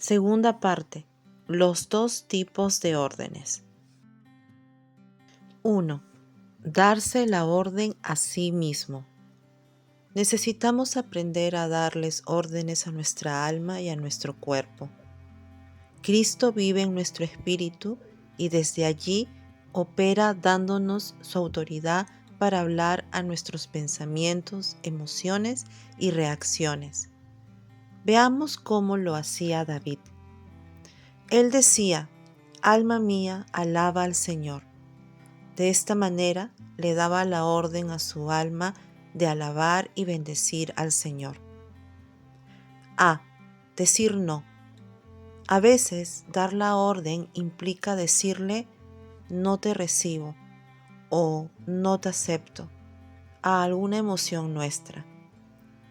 Segunda parte. Los dos tipos de órdenes. 1. Darse la orden a sí mismo. Necesitamos aprender a darles órdenes a nuestra alma y a nuestro cuerpo. Cristo vive en nuestro espíritu y desde allí opera dándonos su autoridad para hablar a nuestros pensamientos, emociones y reacciones. Veamos cómo lo hacía David. Él decía: «Alma mía, alaba al Señor». De esta manera le daba la orden a su alma de alabar y bendecir al Señor. A. Decir no. A veces dar la orden implica decirle «no te recibo» o «no te acepto» a alguna emoción nuestra.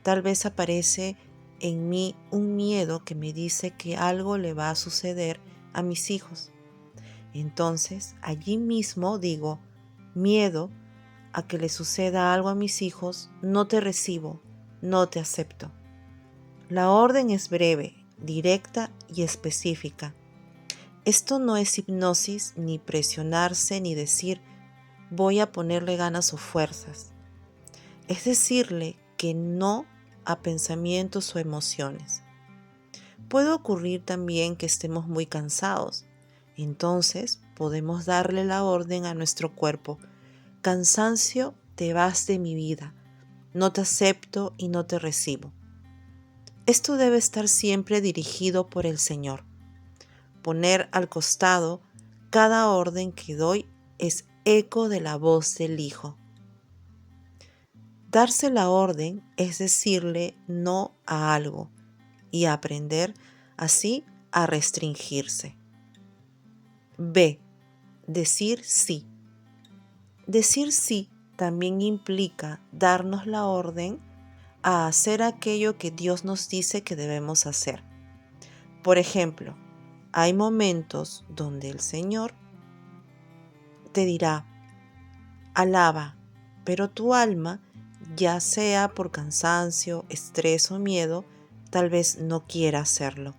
Tal vez aparece en mí un miedo que me dice que algo le va a suceder a mis hijos. Entonces, allí mismo digo: miedo a que le suceda algo a mis hijos, no te recibo, no te acepto. La orden es breve, directa y específica. Esto no es hipnosis, ni presionarse, ni decir voy a ponerle ganas o fuerzas. Es decirle que no a pensamientos o emociones. Puede ocurrir también que estemos muy cansados. Entonces podemos darle la orden a nuestro cuerpo: cansancio, te vas de mi vida, no te acepto y no te recibo. Esto debe estar siempre dirigido por el Señor. Poner al costado cada orden que doy es eco de la voz del Hijo. Darse la orden es decirle no a algo y aprender así a restringirse. B. Decir sí. Decir sí también implica darnos la orden a hacer aquello que Dios nos dice que debemos hacer. Por ejemplo, hay momentos donde el Señor te dirá: alaba, pero tu alma, ya sea por cansancio, estrés o miedo, tal vez no quiera hacerlo.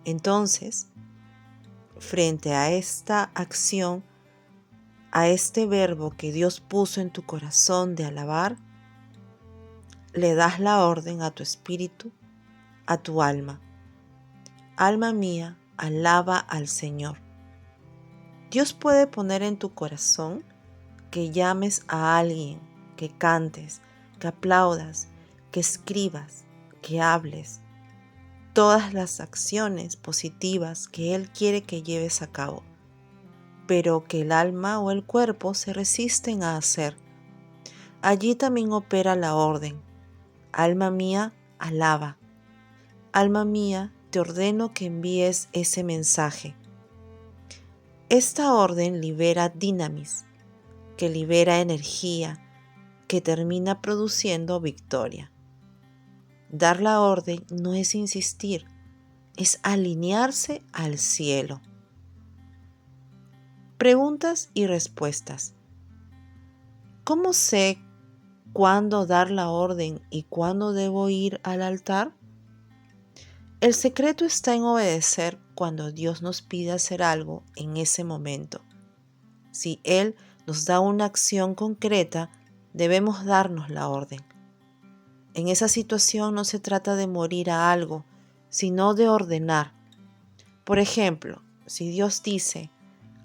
Entonces, frente a esta acción, a este verbo que Dios puso en tu corazón de alabar, le das la orden a tu espíritu, a tu alma: alma mía, alaba al Señor. Dios puede poner en tu corazón que llames a alguien, que cantes, que aplaudas, que escribas, que hables, todas las acciones positivas que Él quiere que lleves a cabo, pero que el alma o el cuerpo se resisten a hacer. Allí también opera la orden: alma mía, alaba. Alma mía, te ordeno que envíes ese mensaje. Esta orden libera dinamis, que libera energía, que termina produciendo victoria. Dar la orden no es insistir, es alinearse al cielo. Preguntas y respuestas. ¿Cómo sé cuándo dar la orden y cuándo debo ir al altar? El secreto está en obedecer cuando Dios nos pide hacer algo en ese momento. Si Él nos da una acción concreta, debemos darnos la orden. En esa situación no se trata de morir a algo, sino de ordenar. Por ejemplo, si Dios dice: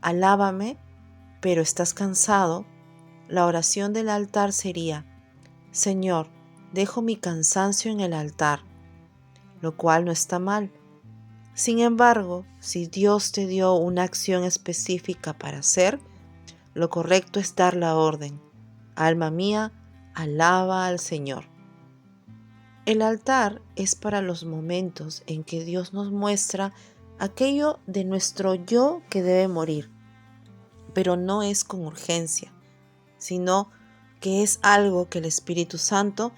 alábame, pero estás cansado, la oración del altar sería: Señor, dejo mi cansancio en el altar, lo cual no está mal. Sin embargo, si Dios te dio una acción específica para hacer, lo correcto es dar la orden: alma mía, alaba al Señor. El altar es para los momentos en que Dios nos muestra aquello de nuestro yo que debe morir, pero no es con urgencia, sino que es algo que el Espíritu Santo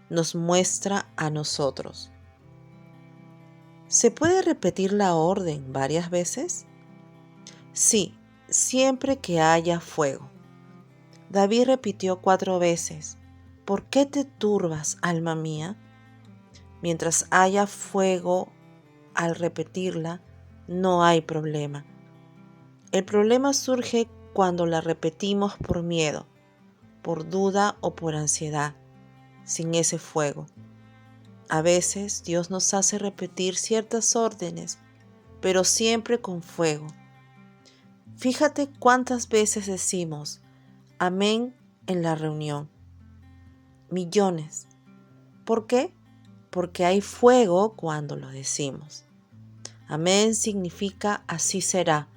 nos muestra a nosotros. ¿Se puede repetir la orden varias veces? Sí, siempre que haya fuego. David repitió 4 veces: ¿por qué te turbas, alma mía? Mientras haya fuego al repetirla no hay problema. El problema surge cuando la repetimos por miedo, por duda o por ansiedad, sin ese fuego. A veces Dios nos hace repetir ciertas órdenes, pero siempre con fuego. Fíjate cuántas veces decimos amén en la reunión. Millones. ¿Por qué? Porque hay fuego cuando lo decimos. Amén significa así será.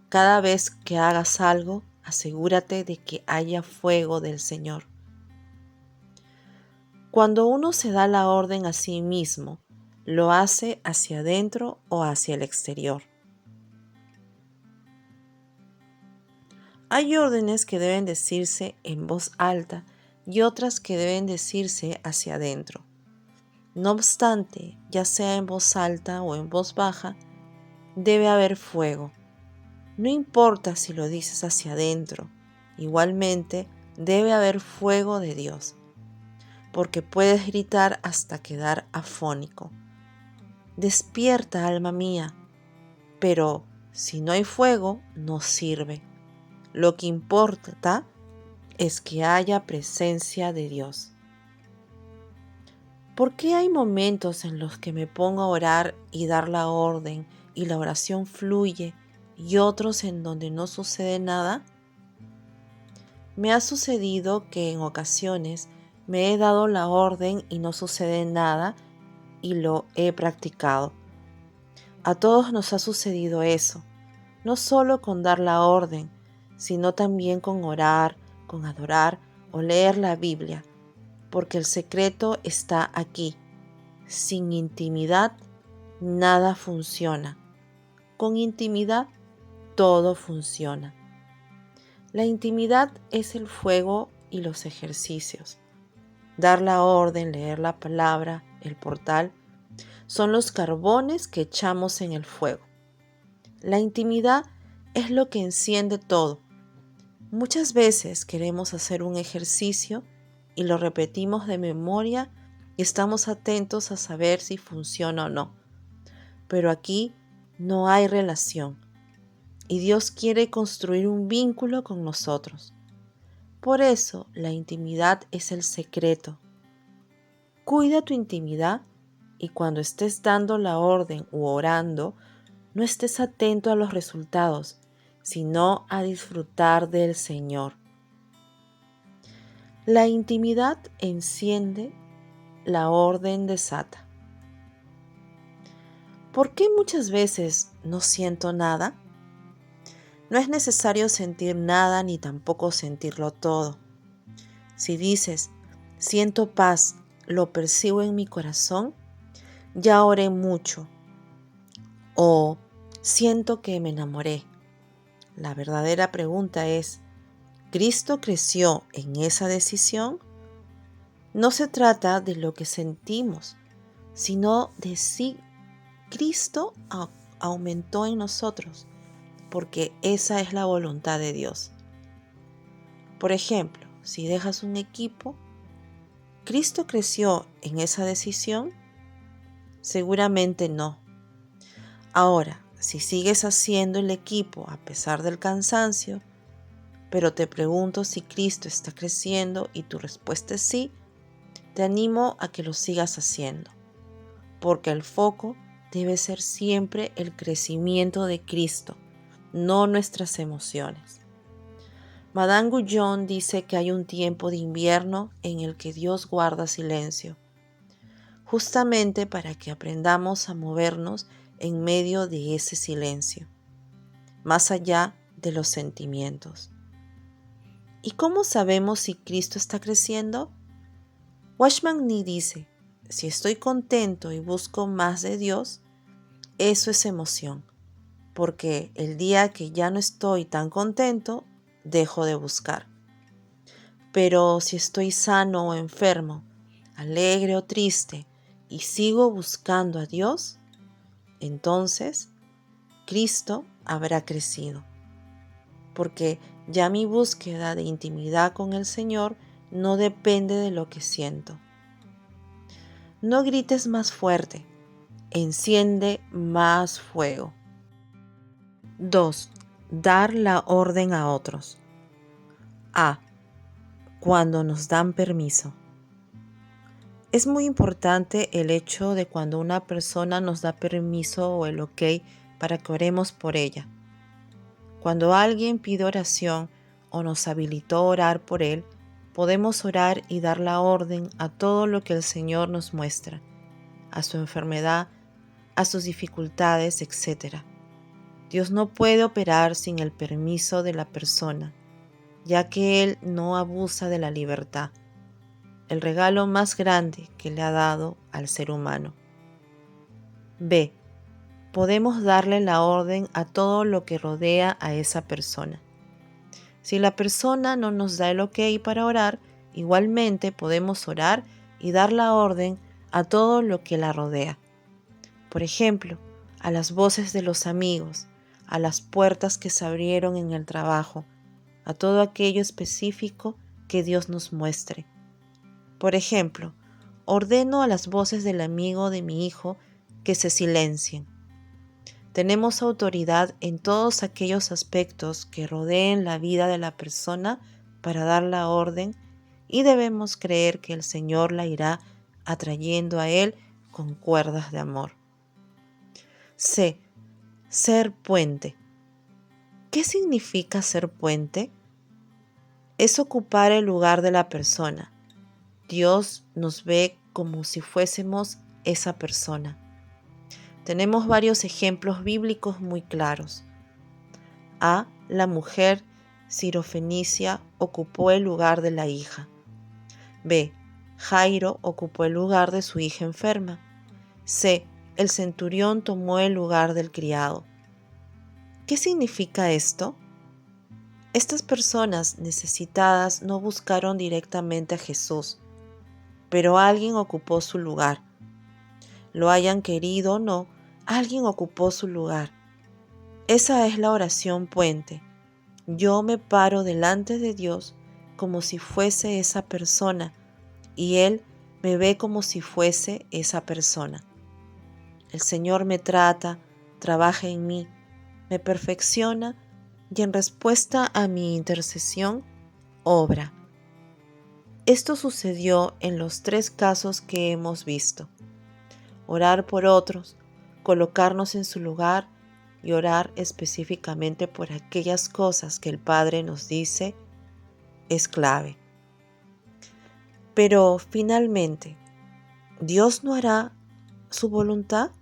Cada vez que hagas algo, asegúrate de que haya fuego del Señor. Cuando uno se da la orden a sí mismo, lo hace hacia adentro o hacia el exterior. Hay órdenes que deben decirse en voz alta y otras que deben decirse hacia adentro. No obstante, ya sea en voz alta o en voz baja, debe haber fuego. No importa si lo dices hacia adentro, igualmente debe haber fuego de Dios, porque puedes gritar hasta quedar afónico. Despierta, alma mía, pero si no hay fuego, no sirve. Lo que importa es que haya presencia de Dios. ¿Por qué hay momentos en los que me pongo a orar y dar la orden y la oración fluye y otros en donde no sucede nada? Me ha sucedido que en ocasiones me he dado la orden y no sucede nada y lo he practicado. A todos nos ha sucedido eso, no solo con dar la orden, sino también con orar, con adorar o leer la Biblia, porque el secreto está aquí. Sin intimidad, nada funciona. Con intimidad, todo funciona. La intimidad es el fuego y los ejercicios. Dar la orden, leer la palabra, el portal, son los carbones que echamos en el fuego. La intimidad es lo que enciende todo. Muchas veces queremos hacer un ejercicio y lo repetimos de memoria y estamos atentos a saber si funciona o no. Pero aquí no hay relación y Dios quiere construir un vínculo con nosotros. Por eso la intimidad es el secreto. Cuida tu intimidad y cuando estés dando la orden u orando, no estés atento a los resultados, sino a disfrutar del Señor. La intimidad enciende, la orden desata. ¿Por qué muchas veces no siento nada? No es necesario sentir nada ni tampoco sentirlo todo. Si dices, siento paz, lo percibo en mi corazón, ya oré mucho. O siento que me enamoré. La verdadera pregunta es, ¿Cristo creció en esa decisión? No se trata de lo que sentimos, sino de si Cristo aumentó en nosotros, porque esa es la voluntad de Dios. Por ejemplo, si dejas un equipo, ¿Cristo creció en esa decisión? Seguramente no. Ahora, si sigues haciendo el equipo a pesar del cansancio, pero te pregunto si Cristo está creciendo y tu respuesta es sí, te animo a que lo sigas haciendo, porque el foco debe ser siempre el crecimiento de Cristo, no nuestras emociones. Madame Guyon dice que hay un tiempo de invierno en el que Dios guarda silencio, justamente para que aprendamos a movernos en medio de ese silencio, más allá de los sentimientos. ¿Y cómo sabemos si Cristo está creciendo? Watchman Nee dice, si estoy contento y busco más de Dios, eso es emoción, porque el día que ya no estoy tan contento, dejo de buscar. Pero si estoy sano o enfermo, alegre o triste, y sigo buscando a Dios, entonces Cristo habrá crecido, porque ya mi búsqueda de intimidad con el Señor no depende de lo que siento. No grites más fuerte, enciende más fuego. 2. Dar la orden a otros. A. Cuando nos dan permiso. Es muy importante el hecho de cuando una persona nos da permiso o el ok para que oremos por ella. Cuando alguien pide oración o nos habilitó a orar por él, podemos orar y dar la orden a todo lo que el Señor nos muestra, a su enfermedad, a sus dificultades, etc. Dios no puede operar sin el permiso de la persona, ya que Él no abusa de la libertad, el regalo más grande que le ha dado al ser humano. B. Podemos darle la orden a todo lo que rodea a esa persona. Si la persona no nos da el ok para orar, igualmente podemos orar y dar la orden a todo lo que la rodea. Por ejemplo, a las voces de los amigos, a las puertas que se abrieron en el trabajo, a todo aquello específico que Dios nos muestre. Por ejemplo, ordeno a las voces del amigo de mi hijo que se silencien. Tenemos autoridad en todos aquellos aspectos que rodeen la vida de la persona para dar la orden y debemos creer que el Señor la irá atrayendo a Él con cuerdas de amor. C. Ser puente. ¿Qué significa ser puente? Es ocupar el lugar de la persona. Dios nos ve como si fuésemos esa persona. Tenemos varios ejemplos bíblicos muy claros. A. La mujer sirofenicia ocupó el lugar de la hija. B. Jairo ocupó el lugar de su hija enferma. C. El centurión tomó el lugar del criado. ¿Qué significa esto? Estas personas necesitadas no buscaron directamente a Jesús, pero alguien ocupó su lugar. Lo hayan querido o no, alguien ocupó su lugar. Esa es la oración puente. Yo me paro delante de Dios como si fuese esa persona y Él me ve como si fuese esa persona. El Señor me trata, trabaja en mí, me perfecciona y en respuesta a mi intercesión, obra. Esto sucedió en los 3 casos que hemos visto. Orar por otros, colocarnos en su lugar y orar específicamente por aquellas cosas que el Padre nos dice es clave. Pero finalmente, ¿Dios no hará su voluntad?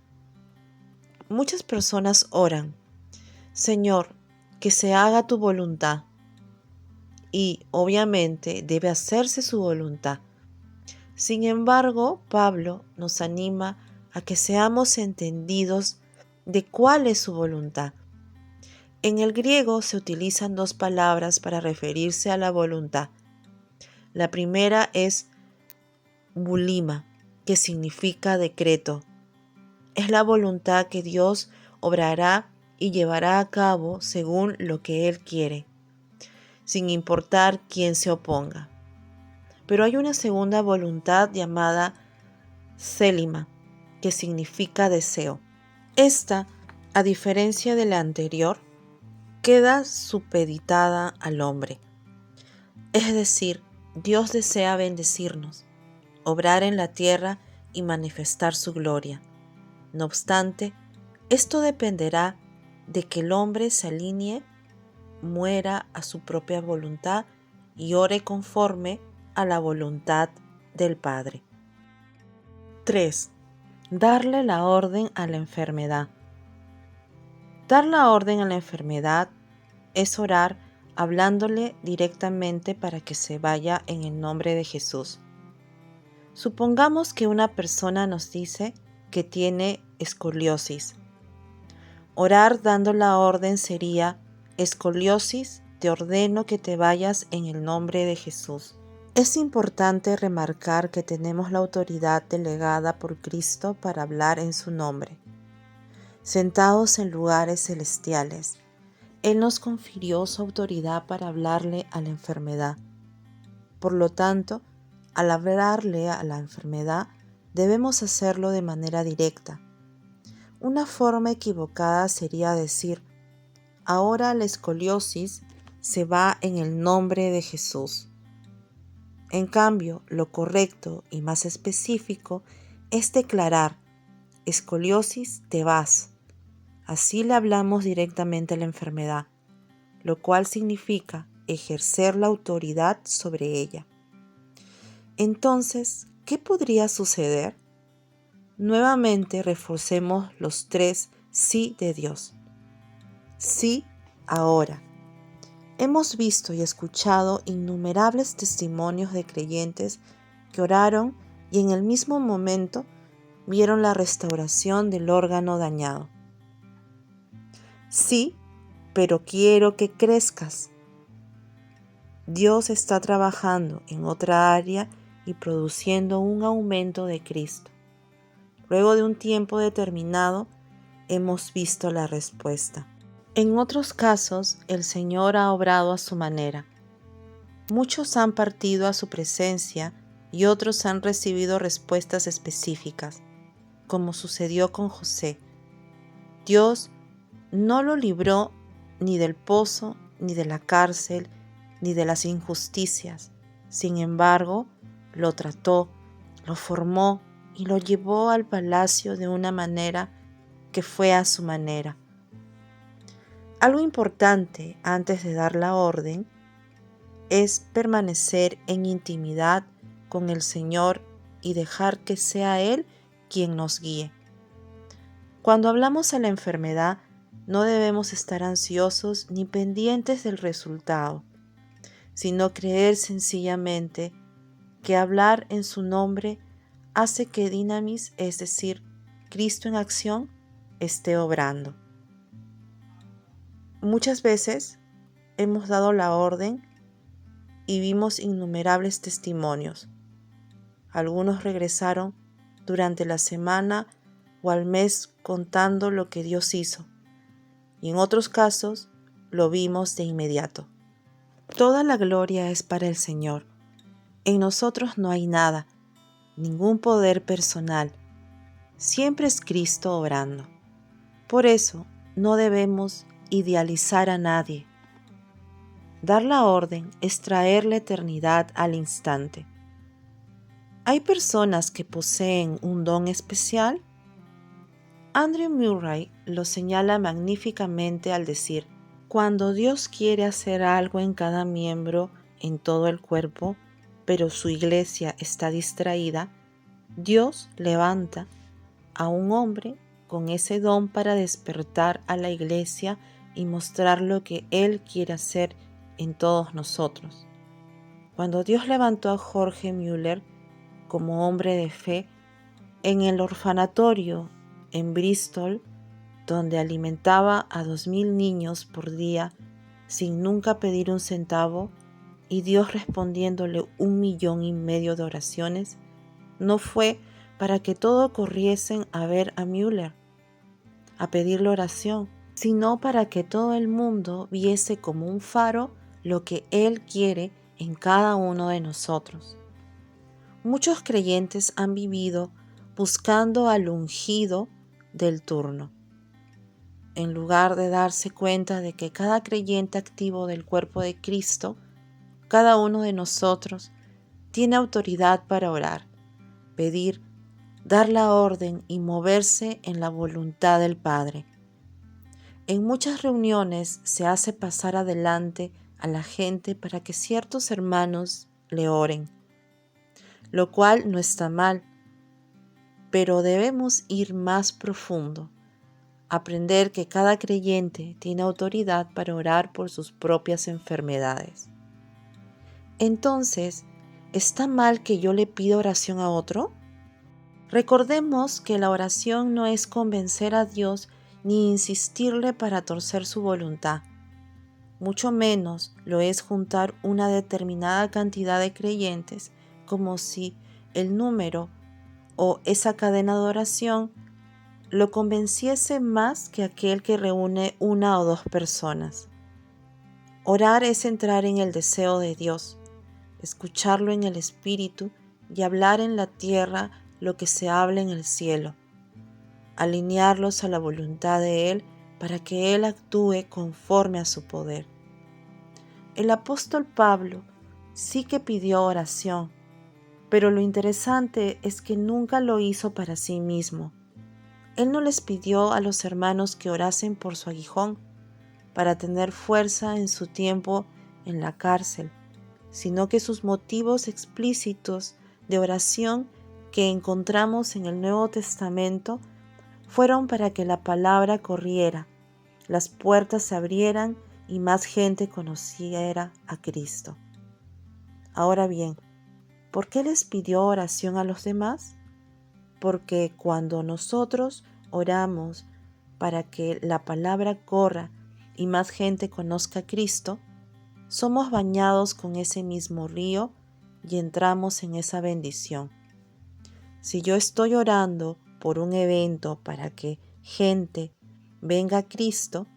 Muchas personas oran, Señor, que se haga tu voluntad. Y obviamente debe hacerse su voluntad. Sin embargo, Pablo nos anima a que seamos entendidos de cuál es su voluntad. En el griego se utilizan 2 palabras para referirse a la voluntad. La primera es bulima, que significa decreto. Es la voluntad que Dios obrará y llevará a cabo según lo que Él quiere, sin importar quién se oponga. Pero hay una segunda voluntad llamada célima, que significa deseo. Esta, a diferencia de la anterior, queda supeditada al hombre. Es decir, Dios desea bendecirnos, obrar en la tierra y manifestar su gloria. No obstante, esto dependerá de que el hombre se alinee, muera a su propia voluntad y ore conforme a la voluntad del Padre. 3. Darle la orden a la enfermedad. Dar la orden a la enfermedad es orar hablándole directamente para que se vaya en el nombre de Jesús. Supongamos que una persona nos dice que tiene escoliosis. Orar dando la orden sería: escoliosis, te ordeno que te vayas en el nombre de Jesús. Es importante remarcar que tenemos la autoridad delegada por Cristo para hablar en su nombre. Sentados en lugares celestiales, Él nos confirió su autoridad para hablarle a la enfermedad. Por lo tanto, al hablarle a la enfermedad, debemos hacerlo de manera directa, Una forma equivocada sería decir: ahora la escoliosis se va en el nombre de Jesús. En cambio, lo correcto y más específico es declarar: escoliosis, te vas. Así le hablamos directamente a la enfermedad, lo cual significa ejercer la autoridad sobre ella. Entonces, ¿qué podría suceder? Nuevamente reforcemos los 3 sí de Dios. Sí, ahora. Hemos visto y escuchado innumerables testimonios de creyentes que oraron y en el mismo momento vieron la restauración del órgano dañado. Sí, pero quiero que crezcas. Dios está trabajando en otra área y produciendo un aumento de Cristo. Luego de un tiempo determinado, hemos visto la respuesta. En otros casos, el Señor ha obrado a su manera. Muchos han partido a su presencia y otros han recibido respuestas específicas, como sucedió con José. Dios no lo libró ni del pozo, ni de la cárcel, ni de las injusticias. Sin embargo, lo trató, lo formó y lo llevó al palacio de una manera que fue a su manera. Algo importante antes de dar la orden es permanecer en intimidad con el Señor y dejar que sea Él quien nos guíe. Cuando hablamos a la enfermedad, no debemos estar ansiosos ni pendientes del resultado, sino creer sencillamente que hablar en su nombre hace que Dynamis, es decir, Cristo en acción, esté obrando. Muchas veces hemos dado la orden y vimos innumerables testimonios. Algunos regresaron durante la semana o al mes contando lo que Dios hizo, y en otros casos lo vimos de inmediato. Toda la gloria es para el Señor. En nosotros no hay nada, ningún poder personal. Siempre es Cristo obrando. Por eso no debemos idealizar a nadie. Dar la orden es traer la eternidad al instante. ¿Hay personas que poseen un don especial? Andrew Murray lo señala magníficamente al decir: cuando Dios quiere hacer algo en cada miembro en todo el cuerpo, pero su iglesia está distraída, Dios levanta a un hombre con ese don para despertar a la iglesia y mostrar lo que Él quiere hacer en todos nosotros. Cuando Dios levantó a Jorge Müller como hombre de fe en el orfanatorio en Bristol, donde alimentaba a 2000 niños por día sin nunca pedir un centavo, y Dios respondiéndole 1,5 millones de oraciones, no fue para que todos corriesen a ver a Müller, a pedirle oración, sino para que todo el mundo viese como un faro lo que Él quiere en cada uno de nosotros. Muchos creyentes han vivido buscando al ungido del turno, en lugar de darse cuenta de que cada creyente activo del cuerpo de Cristo, cada uno de nosotros, tiene autoridad para orar, pedir, dar la orden y moverse en la voluntad del Padre. En muchas reuniones se hace pasar adelante a la gente para que ciertos hermanos le oren, lo cual no está mal, pero debemos ir más profundo, aprender que cada creyente tiene autoridad para orar por sus propias enfermedades. Entonces, ¿está mal que yo le pida oración a otro? Recordemos que la oración no es convencer a Dios ni insistirle para torcer su voluntad. Mucho menos lo es juntar una determinada cantidad de creyentes como si el número o esa cadena de oración lo convenciese más que aquel que reúne 1 o 2 personas. Orar es entrar en el deseo de Dios, escucharlo en el Espíritu y hablar en la tierra lo que se habla en el cielo. alinearlos a la voluntad de Él para que Él actúe conforme a su poder. El apóstol Pablo sí que pidió oración, pero lo interesante es que nunca lo hizo para sí mismo. Él no les pidió a los hermanos que orasen por su aguijón para tener fuerza en su tiempo en la cárcel, sino que sus motivos explícitos de oración que encontramos en el Nuevo Testamento fueron para que la palabra corriera, las puertas se abrieran y más gente conociera a Cristo. Ahora bien, ¿por qué les pidió oración a los demás? Porque cuando nosotros oramos para que la palabra corra y más gente conozca a Cristo, somos bañados con ese mismo río y entramos en esa bendición. Si yo estoy orando por un evento para que gente venga a Cristo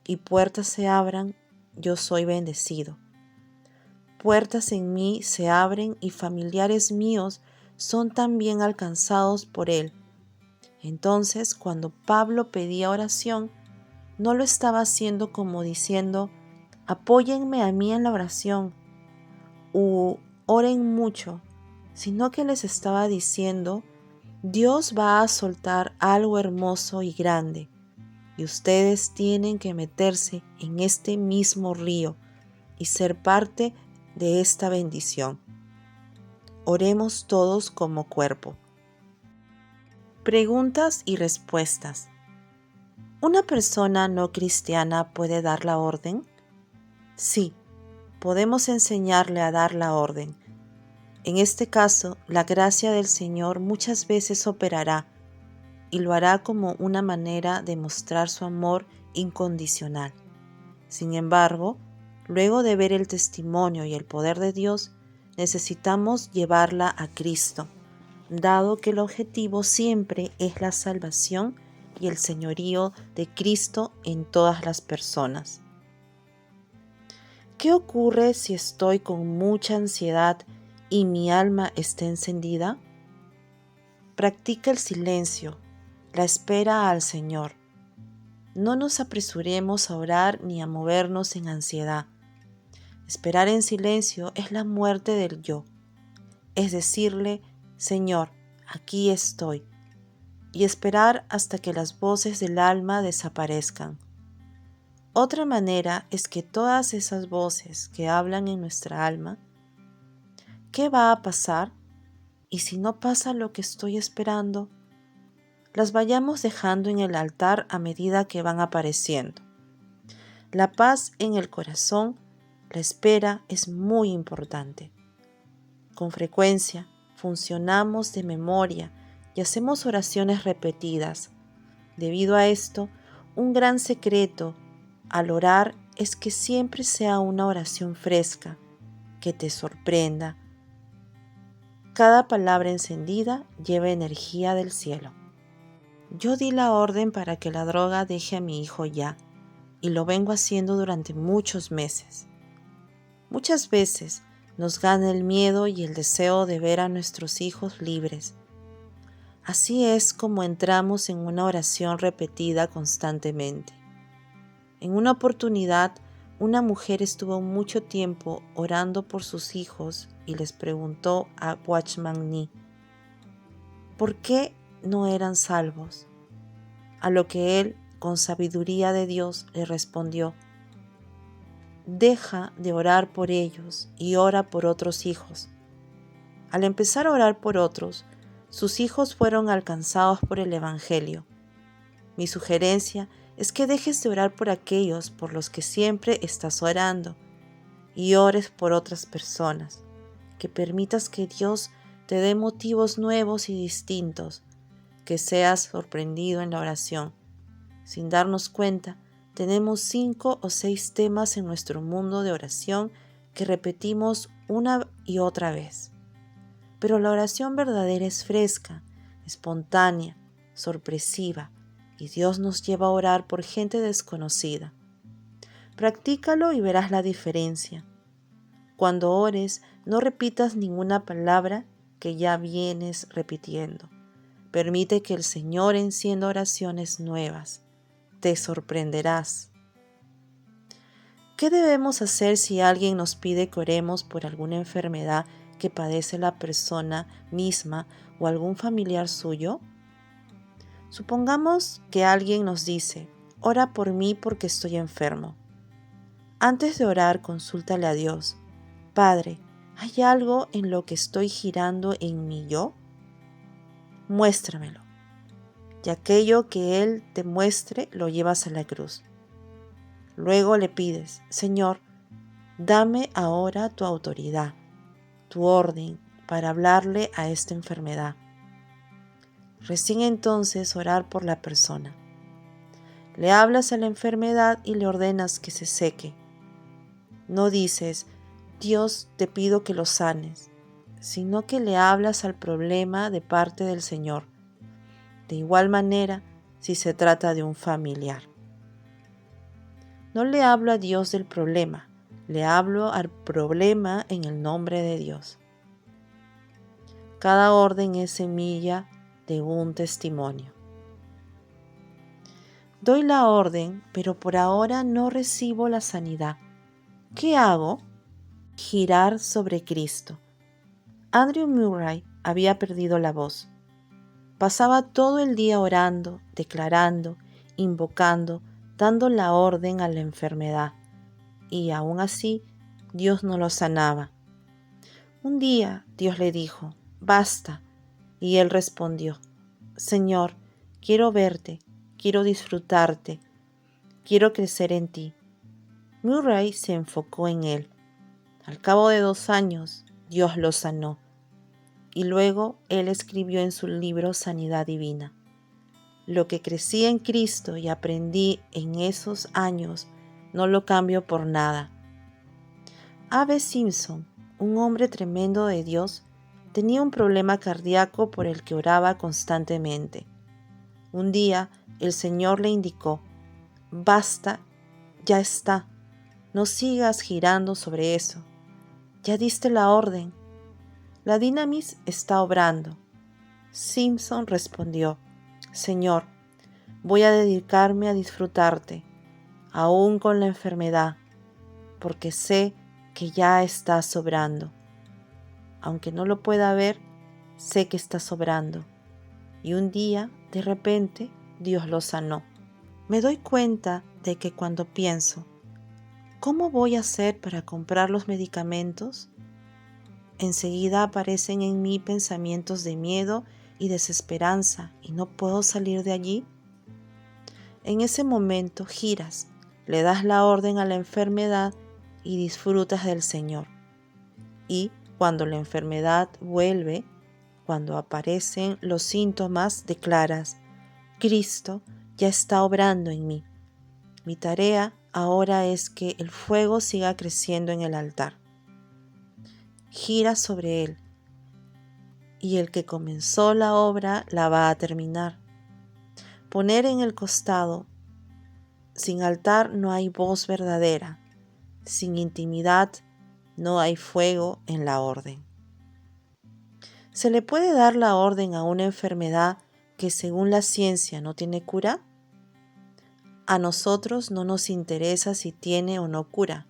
y puertas se abran, yo soy bendecido. Puertas en mí se abren y familiares míos son también alcanzados por Él. Entonces, cuando Pablo pedía oración, no lo estaba haciendo como diciendo, apóyenme a mí en la oración, u oren mucho, sino que les estaba diciendo, Dios va a soltar algo hermoso y grande, y ustedes tienen que meterse en este mismo río y ser parte de esta bendición. Oremos todos como cuerpo. Preguntas y respuestas. ¿Una persona no cristiana puede dar la orden? Sí, podemos enseñarle a dar la orden. En este caso, la gracia del Señor muchas veces operará y lo hará como una manera de mostrar su amor incondicional. Sin embargo, luego de ver el testimonio y el poder de Dios, necesitamos llevarla a Cristo, dado que el objetivo siempre es la salvación y el señorío de Cristo en todas las personas. ¿Qué ocurre si estoy con mucha ansiedad y mi alma está encendida? Practica el silencio, la espera al Señor. No nos apresuremos a orar ni a movernos en ansiedad. Esperar en silencio es la muerte del yo. Es decirle, Señor, aquí estoy, y esperar hasta que las voces del alma desaparezcan. Otra manera es que todas esas voces que hablan en nuestra alma, ¿qué va a pasar? Y si no pasa lo que estoy esperando, las vayamos dejando en el altar a medida que van apareciendo. La paz en el corazón, la espera es muy importante. Con frecuencia funcionamos de memoria y hacemos oraciones repetidas. Debido a esto, un gran secreto al orar es que siempre sea una oración fresca, que te sorprenda. Cada palabra encendida lleva energía del cielo. Yo di la orden para que la droga deje a mi hijo ya, y lo vengo haciendo durante muchos meses. Muchas veces nos gana el miedo y el deseo de ver a nuestros hijos libres. Así es como entramos en una oración repetida constantemente. En una oportunidad, una mujer estuvo mucho tiempo orando por sus hijos y les preguntó a Watchman Nee, ¿por qué no eran salvos? A lo que él, con sabiduría de Dios, le respondió, deja de orar por ellos y ora por otros hijos. Al empezar a orar por otros, sus hijos fueron alcanzados por el Evangelio. Mi sugerencia es que dejes de orar por aquellos por los que siempre estás orando y ores por otras personas, que permitas que Dios te dé motivos nuevos y distintos, que seas sorprendido en la oración. Sin darnos cuenta, tenemos 5 o 6 temas en nuestro mundo de oración que repetimos una y otra vez. Pero la oración verdadera es fresca, espontánea, sorpresiva, y Dios nos lleva a orar por gente desconocida. Practícalo y verás la diferencia. Cuando ores, no repitas ninguna palabra que ya vienes repitiendo, Permite que el Señor encienda oraciones nuevas. Te sorprenderás. ¿Qué debemos hacer si alguien nos pide que oremos por alguna enfermedad que padece la persona misma o algún familiar suyo? Supongamos que alguien nos dice, ora por mí porque estoy enfermo. Antes de orar, consúltale a Dios. Padre, ¿hay algo en lo que estoy girando en mi yo? Muéstramelo. Y aquello que Él te muestre lo llevas a la cruz. Luego le pides, Señor, dame ahora tu autoridad, tu orden para hablarle a esta enfermedad. Recién entonces orar por la persona. Le hablas a la enfermedad y le ordenas que se seque. No dices, Dios, te pido que lo sanes, sino que le hablas al problema de parte del Señor. De igual manera, si se trata de un familiar. No le hablo a Dios del problema, le hablo al problema en el nombre de Dios. Cada orden es semilla de un testimonio. Doy la orden, pero por ahora no recibo la sanidad. ¿Qué hago? Girar sobre Cristo. Andrew Murray había perdido la voz. Pasaba todo el día orando, declarando, invocando, dando la orden a la enfermedad. Y aún así, Dios no lo sanaba. Un día Dios le dijo, basta. Y él respondió, Señor, quiero verte, quiero disfrutarte, quiero crecer en ti. Murray se enfocó en él. Al cabo de 2 años, Dios lo sanó. Y luego él escribió en su libro Sanidad Divina. Lo que crecí en Cristo y aprendí en esos años, no lo cambio por nada. A.B. Simpson, un hombre tremendo de Dios, tenía un problema cardíaco por el que oraba constantemente. Un día, el Señor le indicó, basta, ya está, no sigas girando sobre eso. Ya diste la orden. La Dynamis está obrando. Simpson respondió, Señor, voy a dedicarme a disfrutarte, aún con la enfermedad, porque sé que ya está sobrando. Aunque no lo pueda ver, sé que está sobrando. Y un día, de repente, Dios lo sanó. Me doy cuenta de que cuando pienso, ¿cómo voy a hacer para comprar los medicamentos? Enseguida aparecen en mí pensamientos de miedo y desesperanza y no puedo salir de allí. En ese momento giras, le das la orden a la enfermedad y disfrutas del Señor. Y cuando la enfermedad vuelve, cuando aparecen los síntomas, declaras, Cristo ya está obrando en mí. Mi tarea ahora es que el fuego siga creciendo en el altar. Gira sobre él, y el que comenzó la obra la va a terminar. Poner en el costado, sin altar no hay voz verdadera, sin intimidad no hay fuego en la orden. ¿Se le puede dar la orden a una enfermedad que según la ciencia no tiene cura? A nosotros no nos interesa si tiene o no cura.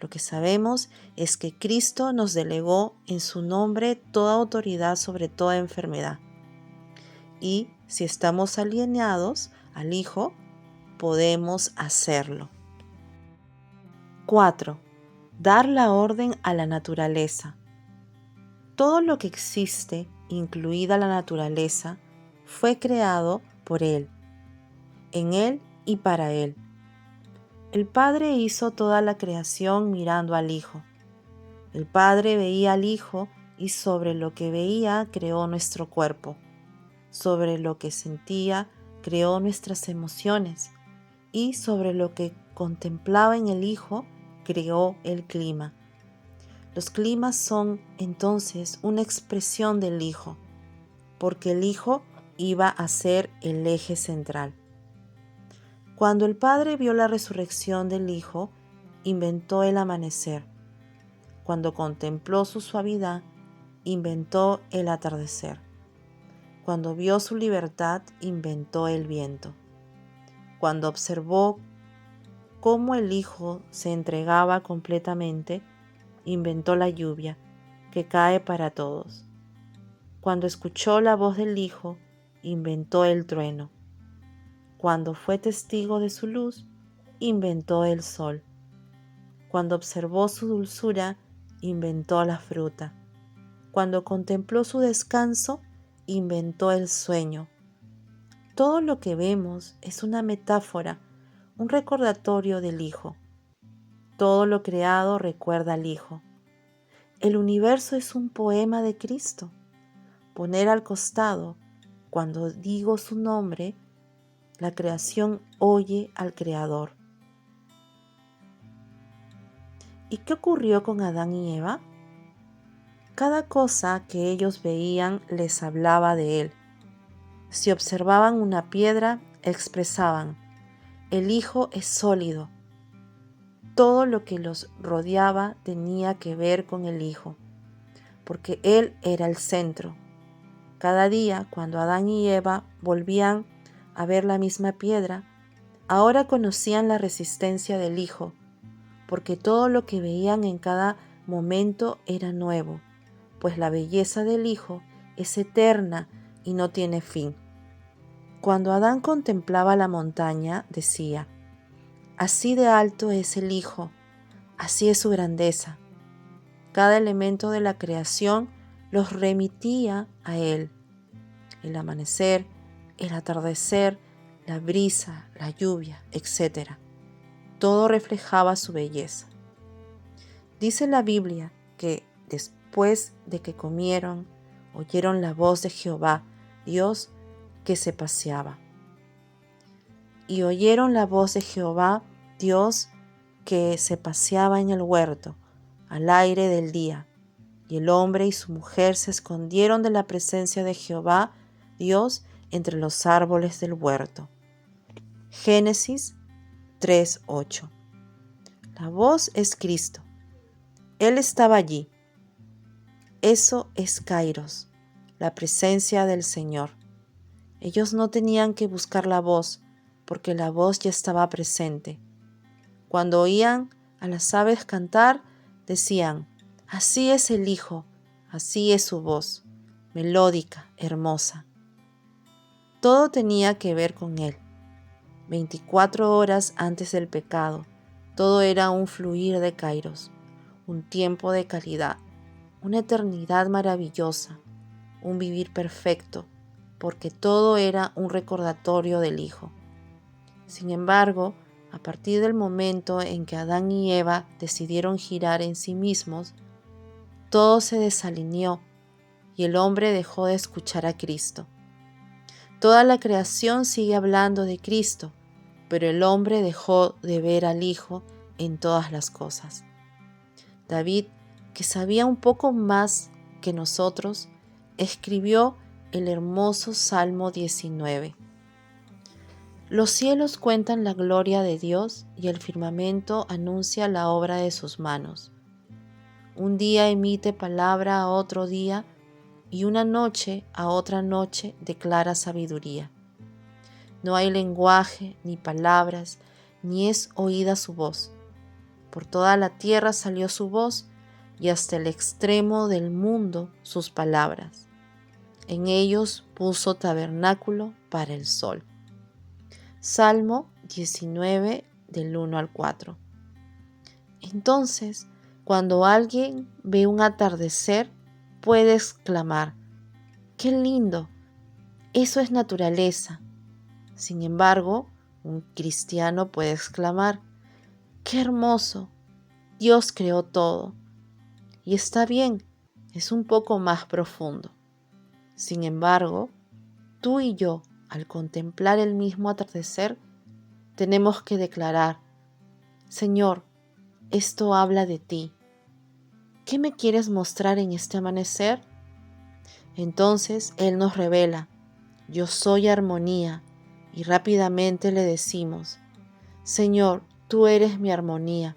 Lo que sabemos es que Cristo nos delegó en su nombre toda autoridad sobre toda enfermedad. Y si estamos alineados al Hijo, podemos hacerlo. 4. Dar la orden a la naturaleza. Todo lo que existe, incluida la naturaleza, fue creado por Él, en Él y para Él. El Padre hizo toda la creación mirando al Hijo. El Padre veía al Hijo y sobre lo que veía creó nuestro cuerpo. Sobre lo que sentía creó nuestras emociones y sobre lo que contemplaba en el Hijo creó el clima. Los climas son entonces una expresión del Hijo, porque el Hijo iba a ser el eje central. Cuando el Padre vio la resurrección del Hijo, inventó el amanecer. Cuando contempló su suavidad, inventó el atardecer. cuando vio su libertad, inventó el viento. Cuando observó cómo el Hijo se entregaba completamente, inventó la lluvia, que cae para todos. Cuando escuchó la voz del Hijo, inventó el trueno. Cuando fue testigo de su luz, inventó el sol. Cuando observó su dulzura, inventó la fruta. Cuando contempló su descanso, inventó el sueño. Todo lo que vemos es una metáfora, un recordatorio del Hijo. Todo lo creado recuerda al Hijo. El universo es un poema de Cristo. Poner al costado, cuando digo su nombre, la creación oye al Creador. ¿Y qué ocurrió con Adán y Eva? Cada cosa que ellos veían les hablaba de él. Si observaban una piedra, expresaban: el Hijo es sólido. Todo lo que los rodeaba tenía que ver con el Hijo, porque Él era el centro. Cada día, cuando Adán y Eva volvían a ver la misma piedra, ahora conocían la resistencia del Hijo, porque todo lo que veían en cada momento era nuevo, pues la belleza del Hijo es eterna y no tiene fin. Cuando Adán contemplaba la montaña, decía: así de alto es el Hijo, así es su grandeza. Cada elemento de la creación los remitía a Él. El amanecer, el atardecer, la brisa, la lluvia, etc. Todo reflejaba su belleza. Dice la Biblia que después de que comieron, oyeron la voz de Jehová, Dios, que se paseaba. Y oyeron la voz de Jehová, Dios, que se paseaba en el huerto, al aire del día. Y el hombre y su mujer se escondieron de la presencia de Jehová, Dios, entre los árboles del huerto. Génesis 3:8. La voz es Cristo. Él estaba allí. Eso es Kairos, la presencia del Señor. Ellos no tenían que buscar la voz, porque la voz ya estaba presente. Cuando oían a las aves cantar, decían: así es el Hijo, así es su voz, melódica, hermosa. Todo tenía que ver con Él. 24 horas antes del pecado, todo era un fluir de Kairos, un tiempo de calidad, una eternidad maravillosa, un vivir perfecto, porque todo era un recordatorio del Hijo. Sin embargo, a partir del momento en que Adán y Eva decidieron girar en sí mismos, todo se desalineó y el hombre dejó de escuchar a Cristo. Toda la creación sigue hablando de Cristo, pero el hombre dejó de ver al Hijo en todas las cosas. David, que sabía un poco más que nosotros, escribió el hermoso Salmo 19. Los cielos cuentan la gloria de Dios y el firmamento anuncia la obra de sus manos. Un día emite palabra a otro día y una noche a otra noche declara sabiduría. No hay lenguaje ni palabras, ni es oída su voz. Por toda la tierra salió su voz y hasta el extremo del mundo sus palabras. En ellos puso tabernáculo para el sol. Salmo 19 del 1 al 4. Entonces, cuando alguien ve un atardecer, puede exclamar: ¡qué lindo! Eso es naturaleza. Sin embargo, un cristiano puede exclamar: ¡qué hermoso! Dios creó todo. Y está bien, es un poco más profundo. Sin embargo, tú y yo, al contemplar el mismo atardecer, tenemos que declarar: Señor, esto habla de ti. ¿Qué me quieres mostrar en este amanecer? Entonces Él nos revela: yo soy armonía, y rápidamente le decimos: Señor, tú eres mi armonía.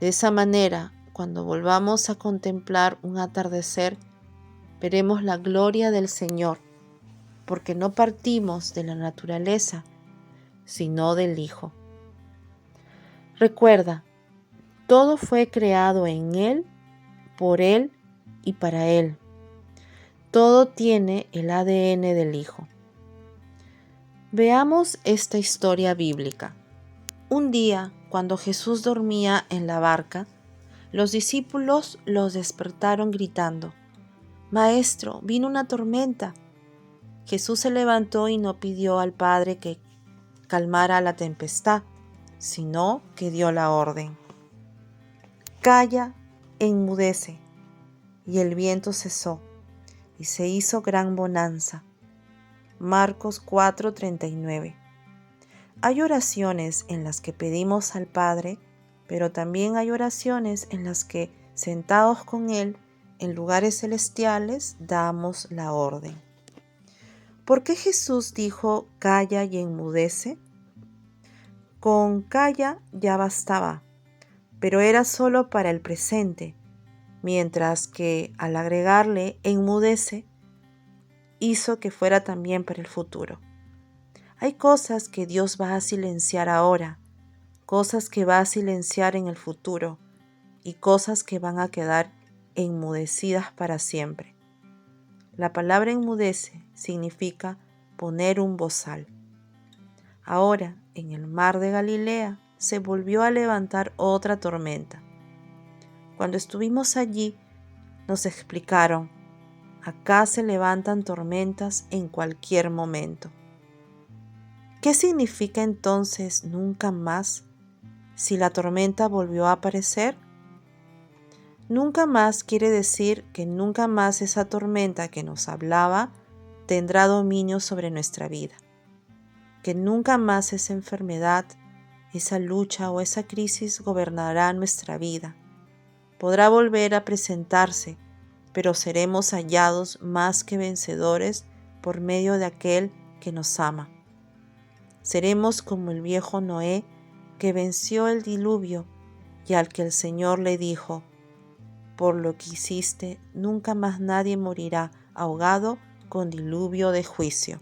De esa manera, cuando volvamos a contemplar un atardecer, veremos la gloria del Señor porque no partimos de la naturaleza, sino del Hijo. Recuerda, todo fue creado en Él, por Él y para Él. Todo tiene el ADN del Hijo. Veamos esta historia bíblica. Un día, cuando Jesús dormía en la barca, los discípulos los despertaron gritando: «Maestro, vino una tormenta». Jesús se levantó y no pidió al Padre que calmara la tempestad, sino que dio la orden: «Calla, enmudece». Y el viento cesó, y se hizo gran bonanza. Marcos 4:39. Hay oraciones en las que pedimos al Padre, pero también hay oraciones en las que, sentados con Él en lugares celestiales, damos la orden. ¿Por qué Jesús dijo calla y enmudece? Con calla ya bastaba, pero era solo para el presente, mientras que al agregarle enmudece, hizo que fuera también para el futuro. Hay cosas que Dios va a silenciar ahora, cosas que va a silenciar en el futuro y cosas que van a quedar enmudecidas para siempre. La palabra enmudece significa poner un bozal. Ahora, en el mar de Galilea, se volvió a levantar otra tormenta. Cuando estuvimos allí, nos explicaron: acá se levantan tormentas en cualquier momento. ¿Qué significa entonces nunca más si la tormenta volvió a aparecer? Nunca más quiere decir que nunca más esa tormenta que nos hablaba tendrá dominio sobre nuestra vida. Que nunca más esa enfermedad, esa lucha o esa crisis gobernará nuestra vida. Podrá volver a presentarse, pero seremos hallados más que vencedores por medio de aquel que nos ama. Seremos como el viejo Noé, que venció el diluvio y al que el Señor le dijo: «Por lo que hiciste, nunca más nadie morirá ahogado con diluvio de juicio».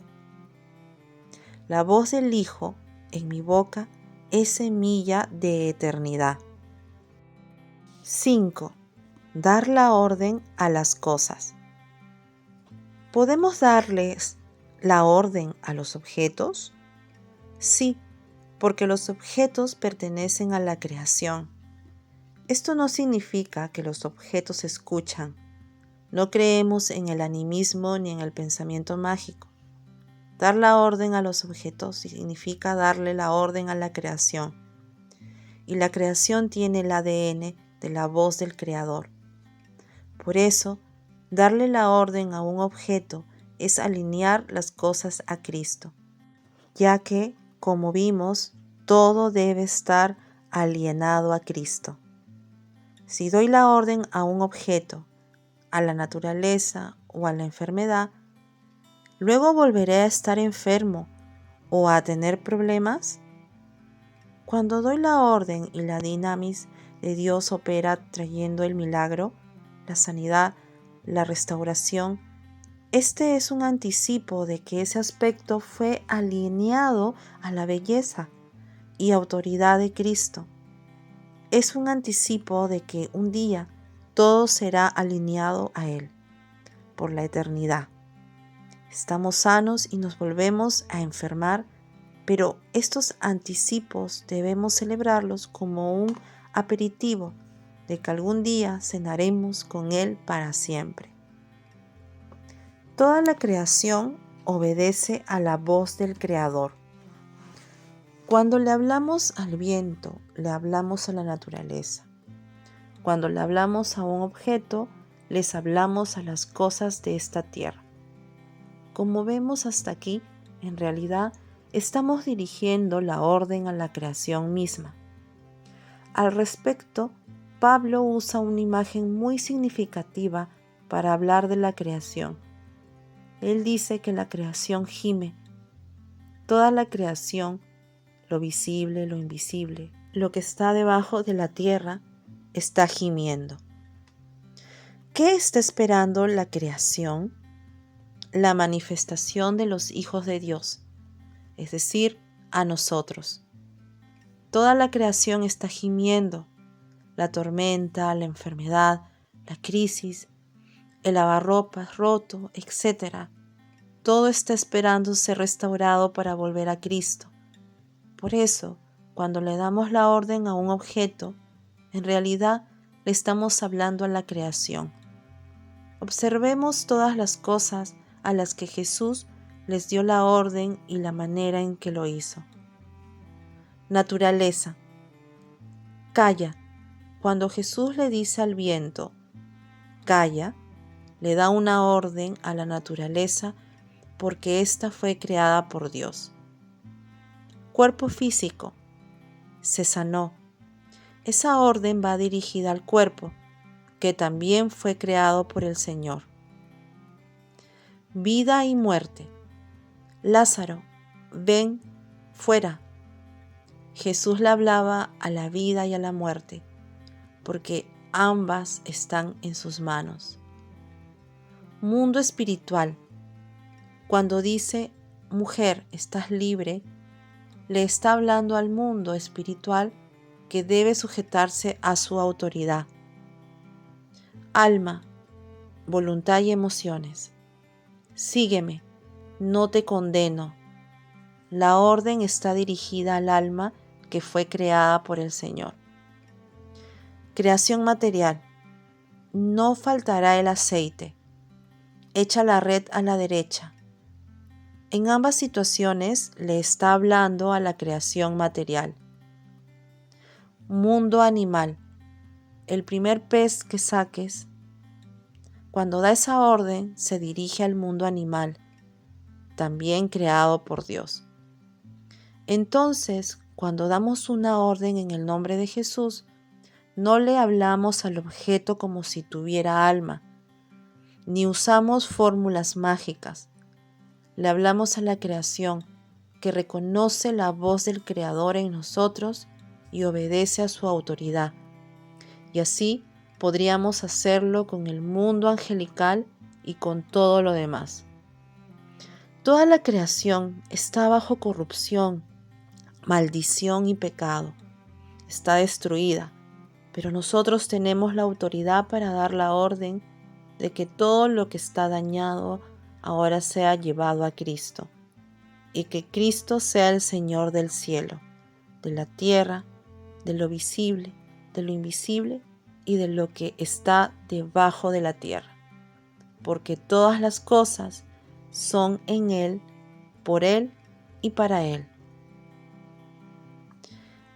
La voz del Hijo en mi boca es semilla de eternidad. 5. Dar la orden a las cosas. ¿Podemos darles la orden a los objetos? Sí, porque los objetos pertenecen a la creación. Esto no significa que los objetos escuchan. No creemos en el animismo ni en el pensamiento mágico. Dar la orden a los objetos significa darle la orden a la creación. Y la creación tiene el ADN de la voz del Creador. Por eso, darle la orden a un objeto es alinear las cosas a Cristo, ya que, como vimos, todo debe estar alienado a Cristo. Si doy la orden a un objeto, a la naturaleza o a la enfermedad, ¿luego volveré a estar enfermo o a tener problemas? Cuando doy la orden y la dinamis de Dios opera trayendo el milagro, la sanidad, la restauración, este es un anticipo de que ese aspecto fue alineado a la belleza y autoridad de Cristo. Es un anticipo de que un día todo será alineado a Él por la eternidad. Estamos sanos y nos volvemos a enfermar, pero estos anticipos debemos celebrarlos como un aperitivo de que algún día cenaremos con Él para siempre. Toda la creación obedece a la voz del Creador. Cuando le hablamos al viento, le hablamos a la naturaleza. Cuando le hablamos a un objeto, les hablamos a las cosas de esta tierra. Como vemos hasta aquí, en realidad estamos dirigiendo la orden a la creación misma. Al respecto, Pablo usa una imagen muy significativa para hablar de la creación. Él dice que la creación gime. Toda la creación, lo visible, lo invisible, lo que está debajo de la tierra, está gimiendo. ¿Qué está esperando la creación? la manifestación de los hijos de Dios, es decir, a nosotros. Toda la creación está gimiendo, la tormenta, la enfermedad, la crisis, el lavarropas roto, etc. Todo está esperando ser restaurado para volver a Cristo. Por eso, cuando le damos la orden a un objeto, en realidad le estamos hablando a la creación. Observemos todas las cosas a las que Jesús les dio la orden y la manera en que lo hizo. Naturaleza. Calla. Cuando Jesús le dice al viento, calla, le da una orden a la naturaleza porque ésta fue creada por Dios. Cuerpo físico. Se sanó. Esa orden va dirigida al cuerpo, que también fue creado por el Señor. Vida y muerte. Lázaro, ven fuera. Jesús le hablaba a la vida y a la muerte, porque ambas están en sus manos. Mundo espiritual. Cuando dice, mujer, estás libre, le está hablando al mundo espiritual que debe sujetarse a su autoridad. Alma, voluntad y emociones. Sígueme, no te condeno. La orden está dirigida al alma que fue creada por el Señor. Creación material. No faltará el aceite. Echa la red a la derecha. En ambas situaciones le está hablando a la creación material. Mundo animal. El primer pez que saques. Cuando da esa orden, se dirige al mundo animal, también creado por Dios. Entonces, cuando damos una orden en el nombre de Jesús, no le hablamos al objeto como si tuviera alma, ni usamos fórmulas mágicas. Le hablamos a la creación, que reconoce la voz del Creador en nosotros y obedece a su autoridad. Y así podríamos hacerlo con el mundo angelical y con todo lo demás. Toda la creación está bajo corrupción, maldición y pecado. Está destruida, pero nosotros tenemos la autoridad para dar la orden de que todo lo que está dañado ahora sea llevado a Cristo, y que Cristo sea el Señor del cielo, de la tierra, de lo visible, de lo invisible y de lo que está debajo de la tierra, porque todas las cosas son en Él, por Él y para Él.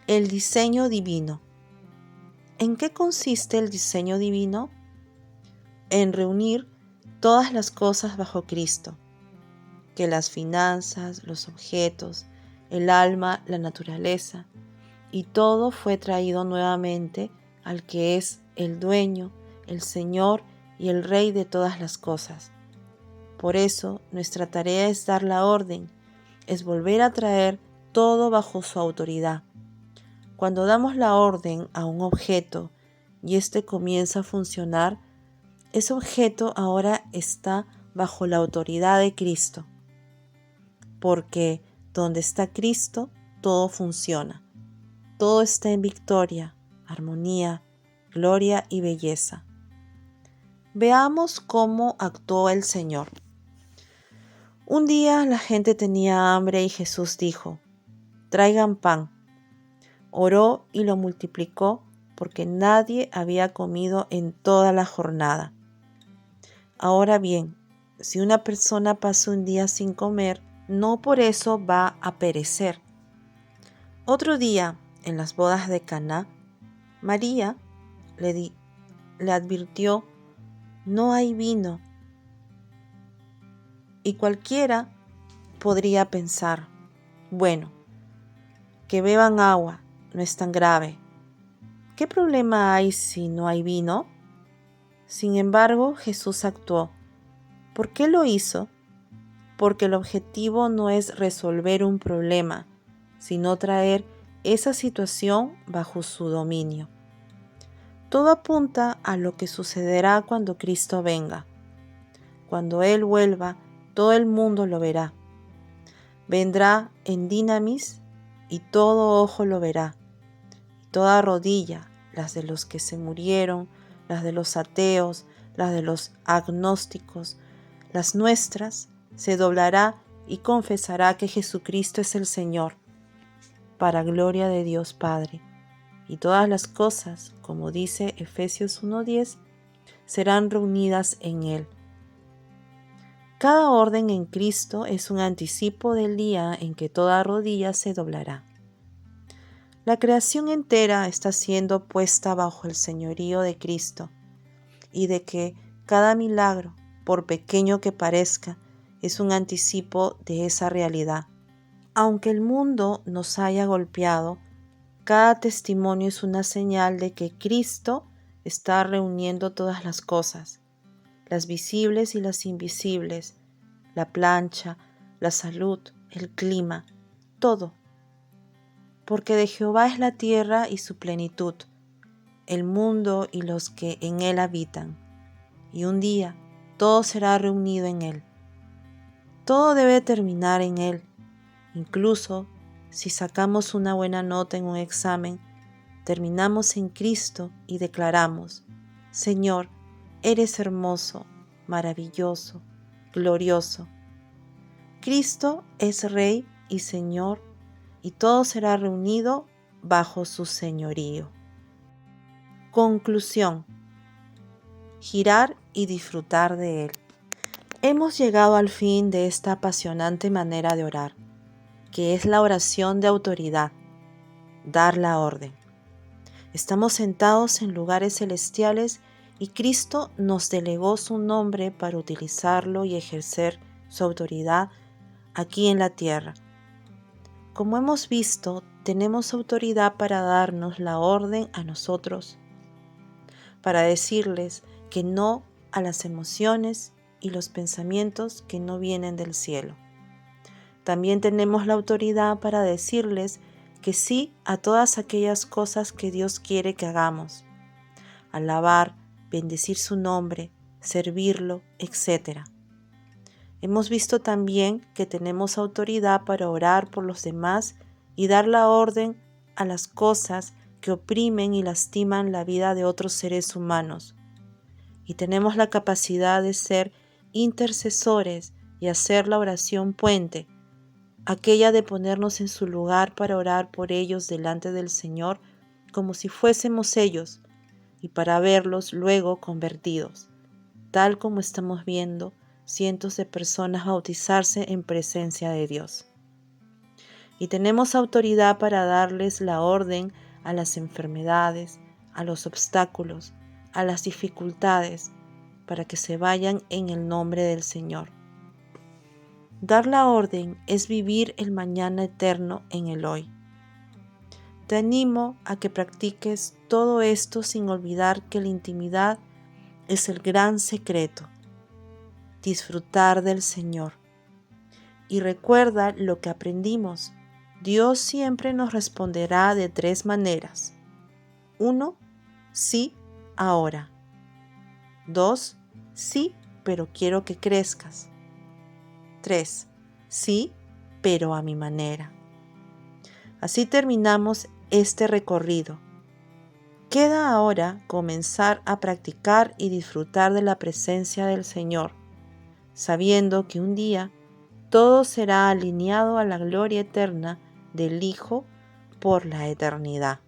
El diseño divino. ¿En qué consiste el diseño divino? En reunir todas las cosas bajo Cristo, que las finanzas, los objetos, el alma, la naturaleza, y todo fue traído nuevamente al que es el dueño, el Señor y el Rey de todas las cosas. Por eso, nuestra tarea es dar la orden, es volver a traer todo bajo su autoridad. Cuando damos la orden a un objeto y éste comienza a funcionar, ese objeto ahora está bajo la autoridad de Cristo, porque donde está Cristo, todo funciona. Todo está en victoria, armonía, gloria y belleza. Veamos cómo actuó el Señor. Un día la gente tenía hambre y Jesús dijo, traigan pan. Oró y lo multiplicó porque nadie había comido en toda la jornada. Ahora bien, si una persona pasa un día sin comer, no por eso va a perecer. Otro día, en las bodas de Caná, María le advirtió, no hay vino. Y cualquiera podría pensar, bueno, que beban agua, no es tan grave. ¿Qué problema hay si no hay vino? Sin embargo, Jesús actuó. ¿Por qué lo hizo? Porque el objetivo no es resolver un problema, sino traer esa situación bajo su dominio. Todo apunta a lo que sucederá cuando Cristo venga. Cuando Él vuelva, todo el mundo lo verá. Vendrá en Dinamis y todo ojo lo verá, y toda rodilla, las de los que se murieron, las de los ateos, las de los agnósticos, las nuestras, se doblará y confesará que Jesucristo es el Señor, para gloria de Dios Padre. Y todas las cosas, como dice Efesios 1:10, serán reunidas en Él. Cada orden en Cristo es un anticipo del día en que toda rodilla se doblará. La creación entera está siendo puesta bajo el señorío de Cristo, y de que cada milagro, por pequeño que parezca, es un anticipo de esa realidad. Aunque el mundo nos haya golpeado, cada testimonio es una señal de que Cristo está reuniendo todas las cosas, las visibles y las invisibles, la plancha, la salud, el clima, todo. Porque de Jehová es la tierra y su plenitud, el mundo y los que en él habitan. Y un día todo será reunido en él. Todo debe terminar en él. Incluso si sacamos una buena nota en un examen, terminamos en Cristo y declaramos: Señor, eres hermoso, maravilloso, glorioso. Cristo es Rey y Señor, y todo será reunido bajo su señorío. Conclusión: girar y disfrutar de Él. Hemos llegado al fin de esta apasionante manera de orar, que es la oración de autoridad, dar la orden. Estamos sentados en lugares celestiales y Cristo nos delegó su nombre para utilizarlo y ejercer su autoridad aquí en la tierra. Como hemos visto, tenemos autoridad para darnos la orden a nosotros, para decirles que no a las emociones y los pensamientos que no vienen del cielo. También tenemos la autoridad para decirles que sí a todas aquellas cosas que Dios quiere que hagamos: alabar, bendecir su nombre, servirlo, etc. Hemos visto también que tenemos autoridad para orar por los demás y dar la orden a las cosas que oprimen y lastiman la vida de otros seres humanos. Y tenemos la capacidad de ser intercesores y hacer la oración puente, aquella de ponernos en su lugar para orar por ellos delante del Señor como si fuésemos ellos, y para verlos luego convertidos, tal como estamos viendo cientos de personas bautizarse en presencia de Dios. Y tenemos autoridad para darles la orden a las enfermedades, a los obstáculos, a las dificultades, para que se vayan en el nombre del Señor. Dar la orden es vivir el mañana eterno en el hoy. Te animo a que practiques todo esto sin olvidar que la intimidad es el gran secreto: disfrutar del Señor. Y recuerda lo que aprendimos: Dios siempre nos responderá de 3 maneras. 1. Sí, ahora. 2. Sí, pero quiero que crezcas. 3. Sí, pero a mi manera. Así terminamos este recorrido. Queda ahora comenzar a practicar y disfrutar de la presencia del Señor, sabiendo que un día todo será alineado a la gloria eterna del Hijo por la eternidad.